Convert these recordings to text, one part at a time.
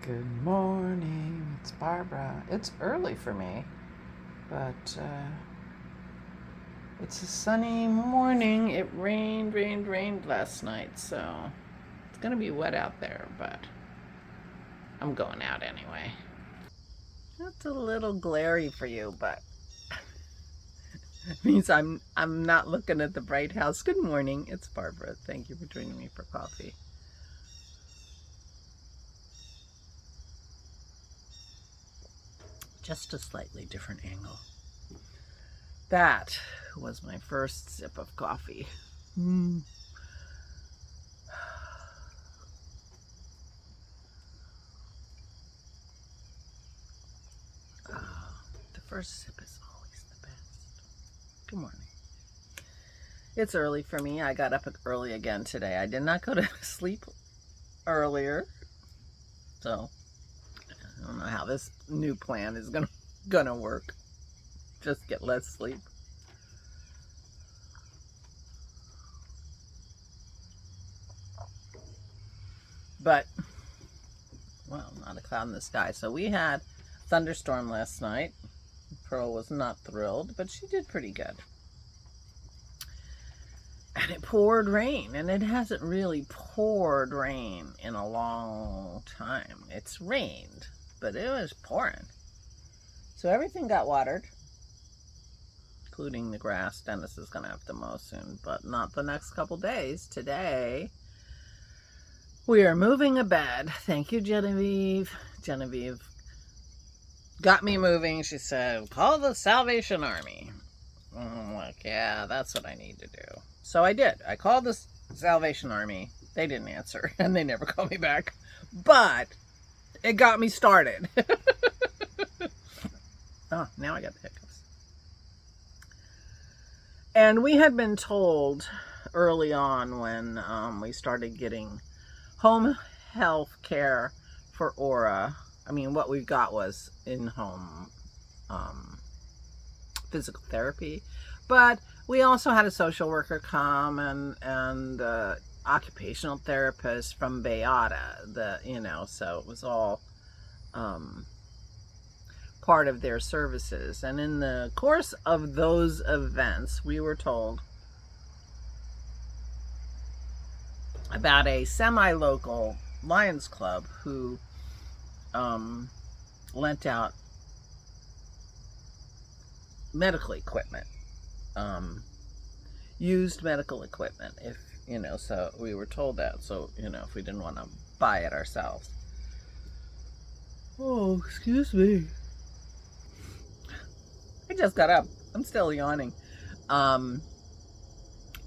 Good morning, it's Barbara. It's early for me, but it's a sunny morning. It rained last night, so it's gonna be wet out there, but I'm going out anyway. That's a little glary for you, but it means I'm not looking at the bright house. Good morning, it's Barbara. Thank you for joining me for coffee. Just a slightly different angle. That was my first sip of coffee. The first sip is always the best. Good morning. It's early for me. I got up early again today. I did not go to sleep earlier. So I don't know how this new plan is gonna work. Just get less sleep. But, well, not a cloud in the sky. So we had a thunderstorm last night. Pearl was not thrilled, but she did pretty good. And it poured rain, and it hasn't really poured rain in a long time. It's rained, but it was pouring. So everything got watered, including the grass. Dennis is going to have to mow soon, but not the next couple days. Today, we are moving a bed. Thank you, Genevieve. Genevieve got me moving. She said, call the Salvation Army. I'm like, yeah, that's what I need to do. So I did. I called the Salvation Army. They didn't answer, and they never called me back. But it got me started. Oh, now I got the hiccups. And we had been told early on when we started getting home health care for Aura. I mean, what we got was in-home physical therapy, but we also had a social worker come and occupational therapist from Beata, so it was all part of their services. And in the course of those events, we were told about a semi-local Lions Club who lent out medical equipment, used medical equipment, so we were told that, so, if we didn't want to buy it ourselves. Oh, excuse me. I just got up. I'm still yawning. And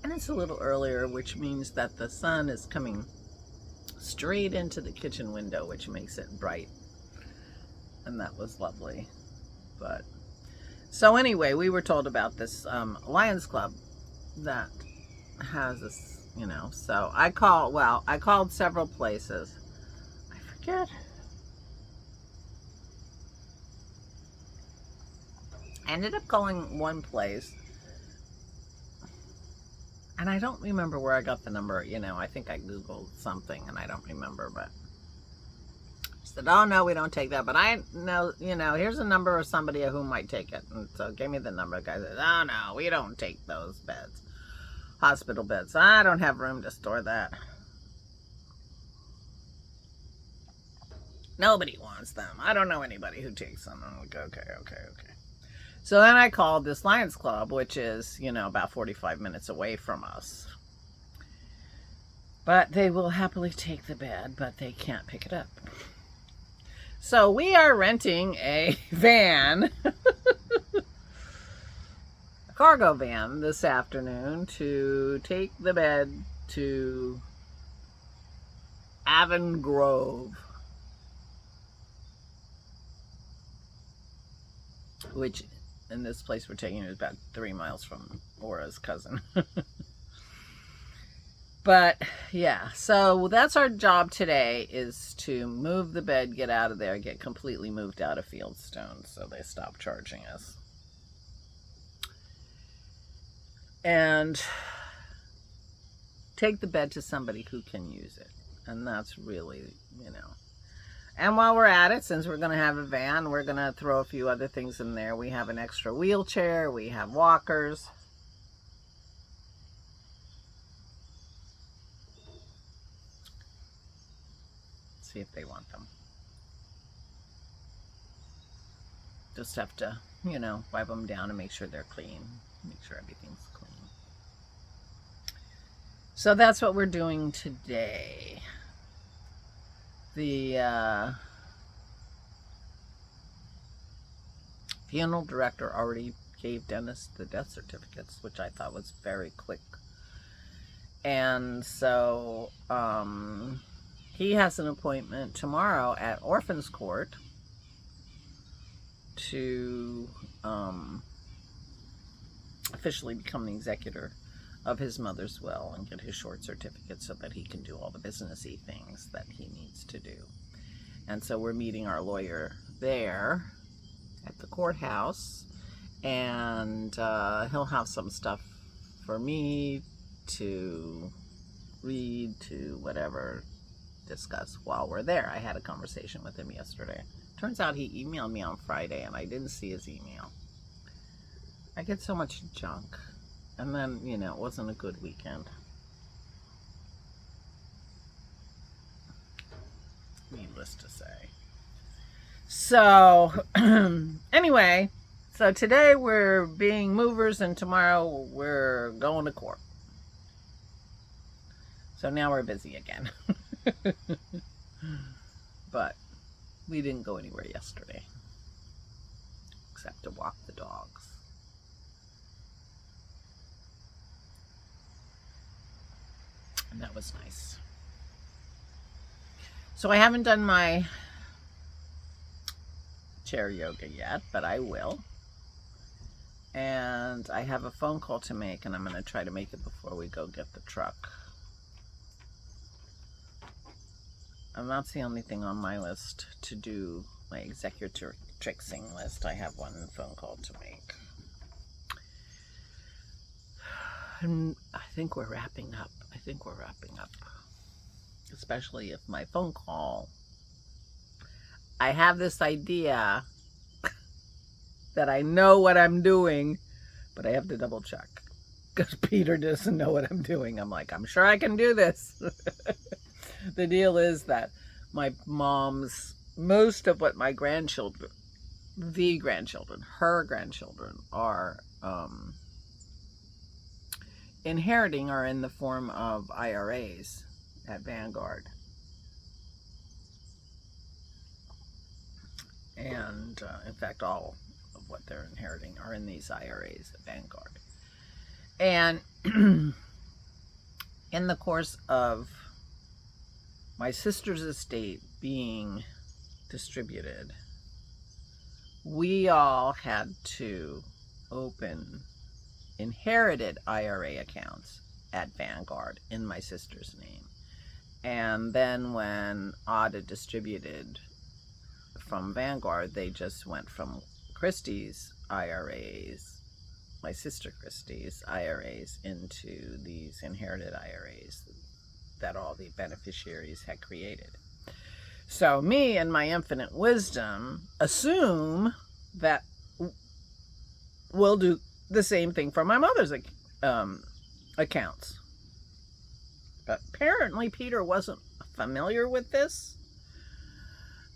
it's a little earlier, which means that the sun is coming straight into the kitchen window, which makes it bright. And that was lovely. But so anyway, we were told about this Lions Club that has this, so I called several places. I forget. I ended up calling one place, and I don't remember where I got the number. I think I Googled something, and I don't remember, but I said, oh, no, we don't take that, but I know, here's a number of somebody who might take it. And so gave me the number. The guy said, oh, no, we don't take those beds, hospital beds. I don't have room to store that. Nobody wants them. I don't know anybody who takes them. I'm like, okay. So then I called this Lions Club, which is, about 45 minutes away from us. But they will happily take the bed, but they can't pick it up. So we are renting a van, a cargo van this afternoon to take the bed to Avon Grove, which in this place we're taking is about 3 miles from Aura's cousin. But yeah, so that's our job today, is to move the bed, get out of there, get completely moved out of Fieldstone so they stop charging us. And take the bed to somebody who can use it. And that's really, And while we're at it, since we're going to have a van, we're going to throw a few other things in there. We have an extra wheelchair. We have walkers. See if they want them. Just have to, you know, wipe them down and make sure they're clean. Make sure everything's clean. So that's what we're doing today. The funeral director already gave Dennis the death certificates, which I thought was very quick. And so he has an appointment tomorrow at Orphans Court to officially become the executor of his mother's will and get his short certificate so that he can do all the businessy things that he needs to do. And so we're meeting our lawyer there at the courthouse, and he'll have some stuff for me to read, to whatever, discuss while we're there. I had a conversation with him yesterday. Turns out he emailed me on Friday and I didn't see his email. I get so much junk. And then, you know, it wasn't a good weekend. Needless to say. So, anyway, so today we're being movers and tomorrow we're going to court. So now we're busy again. But we didn't go anywhere yesterday except to walk the dogs. And that was nice. So I haven't done my chair yoga yet, but I will. And I have a phone call to make, and I'm going to try to make it before we go get the truck. And that's the only thing on my list to do, my executrixing list. I have one phone call to make. And I think we're wrapping up. Especially if my phone call, I have this idea that I know what I'm doing, but I have to double check because Peter doesn't know what I'm doing. I'm like, I'm sure I can do this. The deal is that my mom's, most of what my grandchildren, her grandchildren are inheriting are in the form of IRAs at Vanguard. And in fact, all of what they're inheriting are in these IRAs at Vanguard. And in the course of my sister's estate being distributed, we all had to open inherited IRA accounts at Vanguard in my sister's name. And then when Ada distributed from Vanguard, they just went from Christie's IRAs, my sister Christie's IRAs, into these inherited IRAs that all the beneficiaries had created. So me and my infinite wisdom assume that we'll do the same thing for my mother's accounts. But apparently Peter wasn't familiar with this.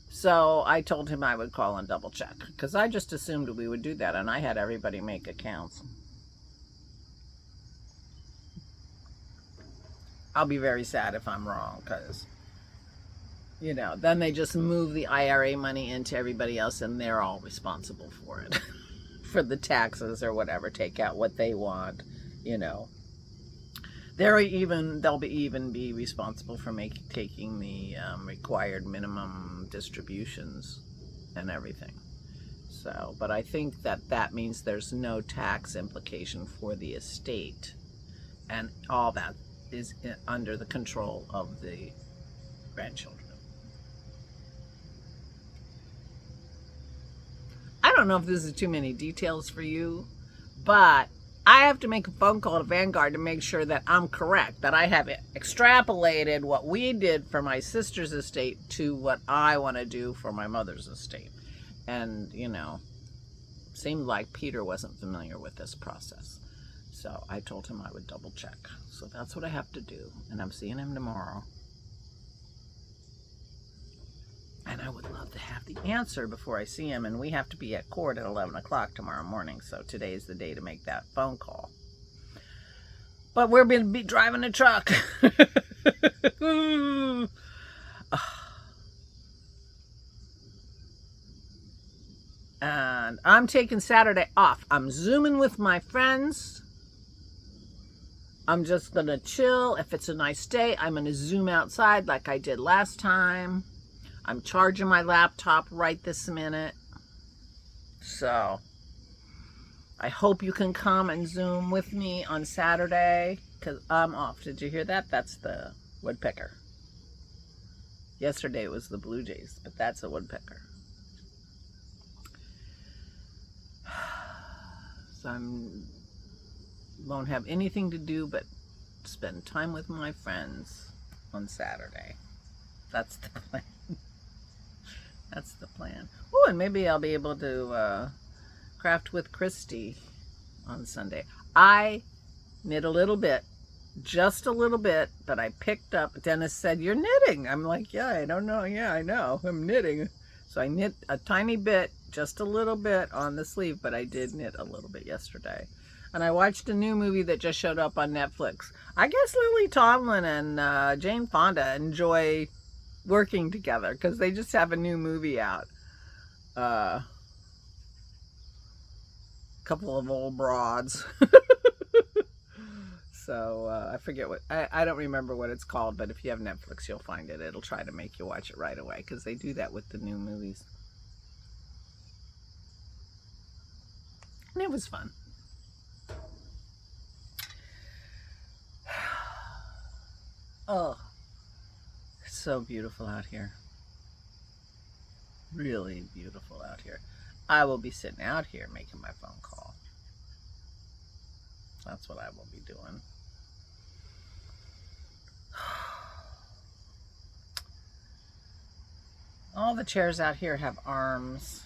So I told him I would call and double check, because I just assumed we would do that, and I had everybody make accounts. I'll be very sad if I'm wrong, because, you know, then they just move the IRA money into everybody else and they're all responsible for it. For the taxes or whatever, take out what they want, you know. They'll even be responsible for taking the required minimum distributions and everything. So, but I think that means there's no tax implication for the estate, and all that is under the control of the grandchildren. I don't know if this is too many details for you, but I have to make a phone call to Vanguard to make sure that I'm correct, that I have extrapolated what we did for my sister's estate to what I want to do for my mother's estate. And, you know, seemed like Peter wasn't familiar with this process. So I told him I would double check. So that's what I have to do. And I'm seeing him tomorrow. And I would love to have the answer before I see him. And we have to be at court at 11 o'clock tomorrow morning. So today is the day to make that phone call. But we're going to be driving a truck. And I'm taking Saturday off. I'm Zooming with my friends. I'm just going to chill. If it's a nice day, I'm going to Zoom outside like I did last time. I'm charging my laptop right this minute. So I hope you can come and Zoom with me on Saturday because I'm off. Did you hear that? That's the woodpecker. Yesterday it was the blue jays, but that's a woodpecker. So I won't have anything to do but spend time with my friends on Saturday. That's the plan. That's the plan. Oh, and maybe I'll be able to craft with Christy on Sunday. I knit a little bit, just a little bit, but I picked up. Dennis said, "You're knitting." I'm like, "Yeah, I don't know. Yeah, I know. I'm knitting." So I knit a tiny bit, just a little bit on the sleeve, but I did knit a little bit yesterday. And I watched a new movie that just showed up on Netflix. I guess Lily Tomlin and Jane Fonda enjoy working together because they just have a new movie out. Couple of old broads. So I forget what, I don't remember what it's called, but if you have Netflix, you'll find it. It'll try to make you watch it right away because they do that with the new movies. And it was fun. Oh, it's so beautiful out here. Really beautiful out here. I will be sitting out here making my phone call. That's what I will be doing. All the chairs out here have arms.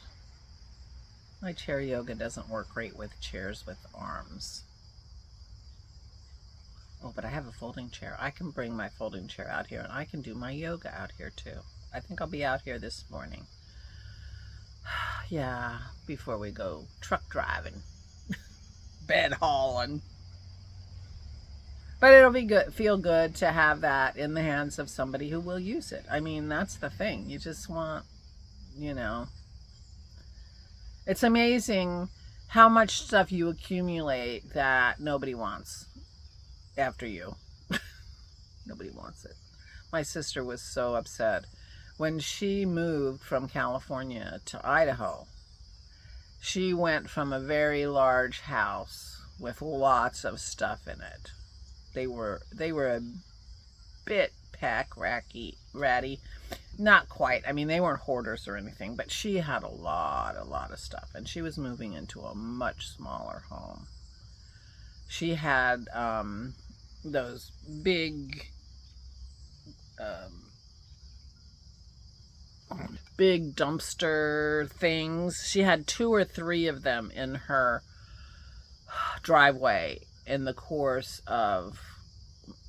My chair yoga doesn't work great with chairs with arms. Oh, but I have a folding chair. I can bring my folding chair out here and I can do my yoga out here too. I think I'll be out here this morning. Yeah, before we go truck driving, bed hauling. But it'll be good, feel good to have that in the hands of somebody who will use it. I mean, that's the thing. You just want, you know, it's amazing how much stuff you accumulate that nobody wants after you. Nobody wants it. My sister was so upset when she moved from California to Idaho. She went from a very large house with lots of stuff in it. They were a bit ratty. Not quite. I mean, they weren't hoarders or anything, but she had a lot of stuff, and she was moving into a much smaller home. She had those big dumpster things. She had 2 or 3 of them in her driveway in the course of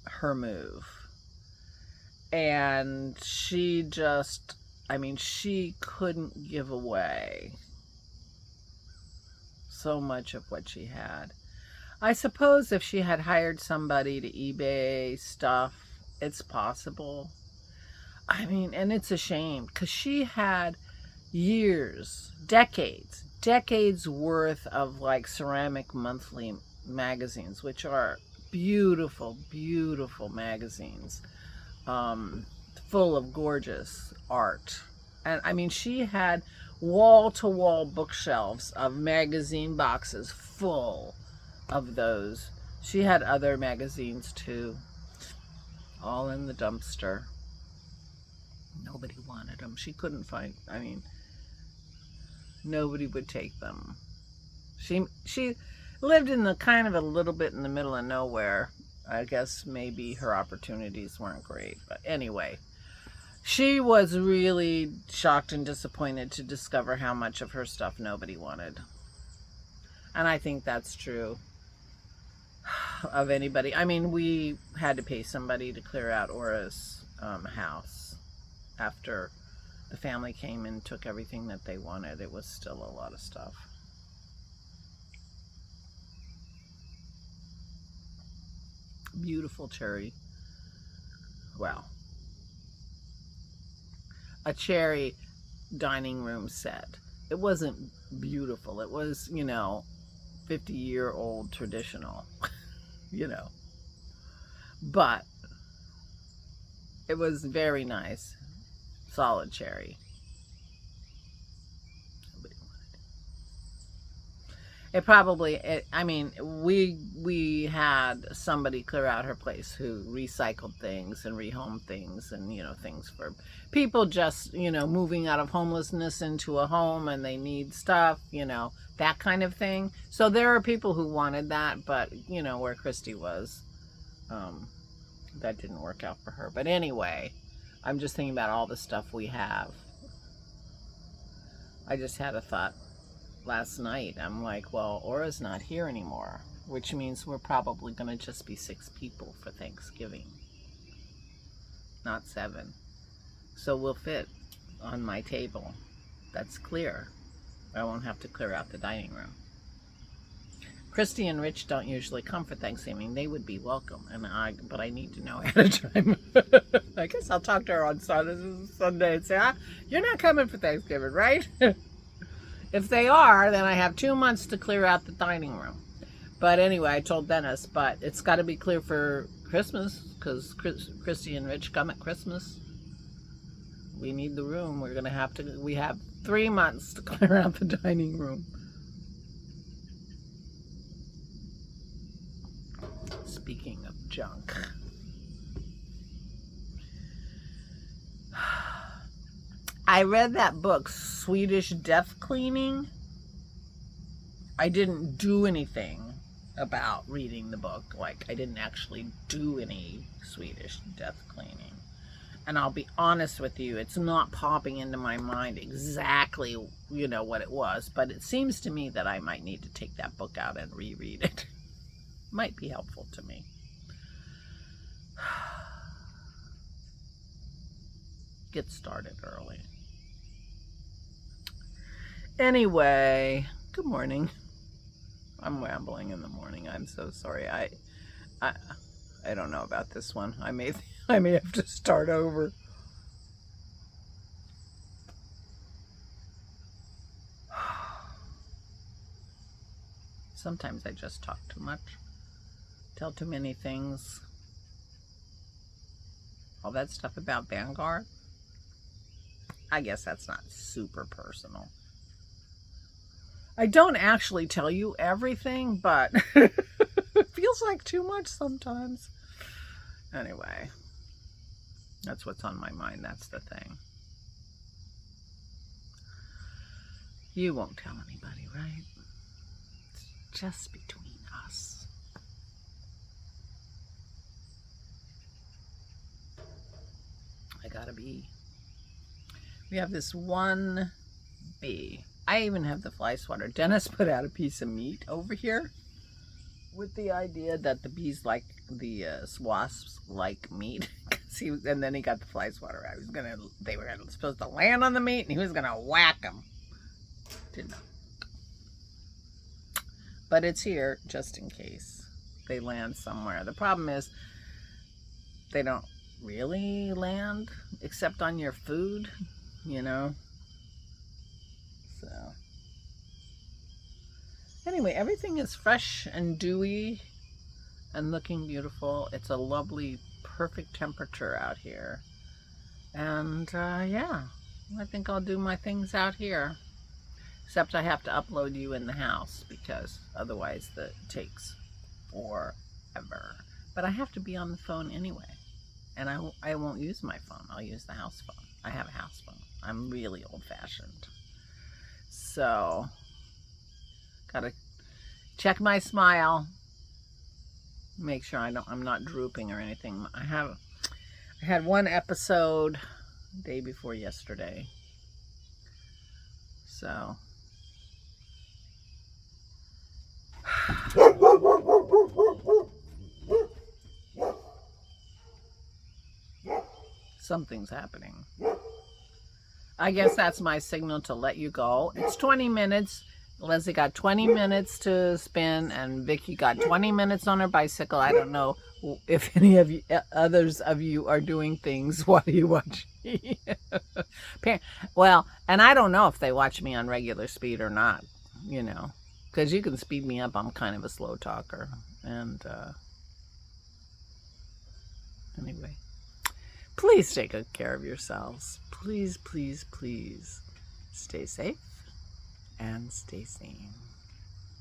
her move. And she just, I mean, she couldn't give away so much of what she had. I suppose if she had hired somebody to eBay stuff, it's possible. I mean, and it's a shame because she had years, decades worth of like Ceramic Monthly magazines, which are beautiful magazines, full of gorgeous art. And I mean, she had wall-to-wall bookshelves of magazine boxes full of those. She had other magazines too, all in the dumpster. Nobody wanted them. She couldn't find, I mean, nobody would take them. lived in the kind of a little bit in the middle of nowhere. I guess maybe her opportunities weren't great. But anyway, she was really shocked and disappointed to discover how much of her stuff nobody wanted. And I think that's true of anybody. I mean, we had to pay somebody to clear out Aura's house after the family came and took everything that they wanted. It was still a lot of stuff. Beautiful cherry. Wow. A cherry dining room set. It wasn't beautiful. It was, 50-year-old traditional, But it was very nice. Solid cherry. It probably, I mean, we had somebody clear out her place who recycled things and rehomed things and, things for people just, moving out of homelessness into a home and they need stuff, that kind of thing. So there are people who wanted that, but, where Christy was, that didn't work out for her. But anyway, I'm just thinking about all the stuff we have. I just had a thought last night. I'm like, well, Aura's not here anymore, which means we're probably going to just be 6 people for Thanksgiving, not 7. So we'll fit on my table. That's clear. I won't have to clear out the dining room. Christy and Rich don't usually come for Thanksgiving. They would be welcome, but I need to know ahead of time. I guess I'll talk to her on Sunday and say, you're not coming for Thanksgiving, right? If they are, then I have 2 months to clear out the dining room. But anyway, I told Dennis, but it's got to be clear for Christmas, because Christy and Rich come at Christmas. We need the room. We have 3 months to clear out the dining room. Speaking of junk. I read that book, Swedish Death Cleaning. I didn't do anything about reading the book. Like, I didn't actually do any Swedish death cleaning. And I'll be honest with you, it's not popping into my mind exactly, what it was. But it seems to me that I might need to take that book out and reread it. Might be helpful to me. Get started early. Anyway, good morning. I'm rambling in the morning. I'm so sorry. I don't know about this one. I may have to start over. Sometimes I just talk too much. Tell too many things. All that stuff about Vanguard. I guess that's not super personal. I don't actually tell you everything, but it feels like too much sometimes. Anyway, that's what's on my mind. That's the thing. You won't tell anybody, right? It's just between us. I got a bee. We have this one bee. I even have the fly swatter. Dennis put out a piece of meat over here with the idea that the bees like the wasps like meat. And then he got the fly swatter out. They were supposed to land on the meat, and he was gonna whack them. Did not. But it's here just in case they land somewhere. The problem is they don't really land except on your food, So anyway, everything is fresh and dewy and looking beautiful. It's a lovely, perfect temperature out here. And yeah, I think I'll do my things out here. Except I have to upload you in the house because otherwise it takes forever. But I have to be on the phone anyway. And I won't use my phone. I'll use the house phone. I have a house phone. I'm really old-fashioned. So, gotta Check my smile. Make sure I'm not drooping or anything. I had one episode day before yesterday. So something's happening. I guess that's my signal to let you go. It's 20 minutes. Leslie got 20 minutes to spin, and Vicky got 20 minutes on her bicycle. I don't know if any of you, others of you are doing things while you watch me. Well, and I don't know if they watch me on regular speed or not, you know, because you can speed me up. I'm kind of a slow talker. And anyway, please take good care of yourselves. Please, please, please stay safe and stay sane.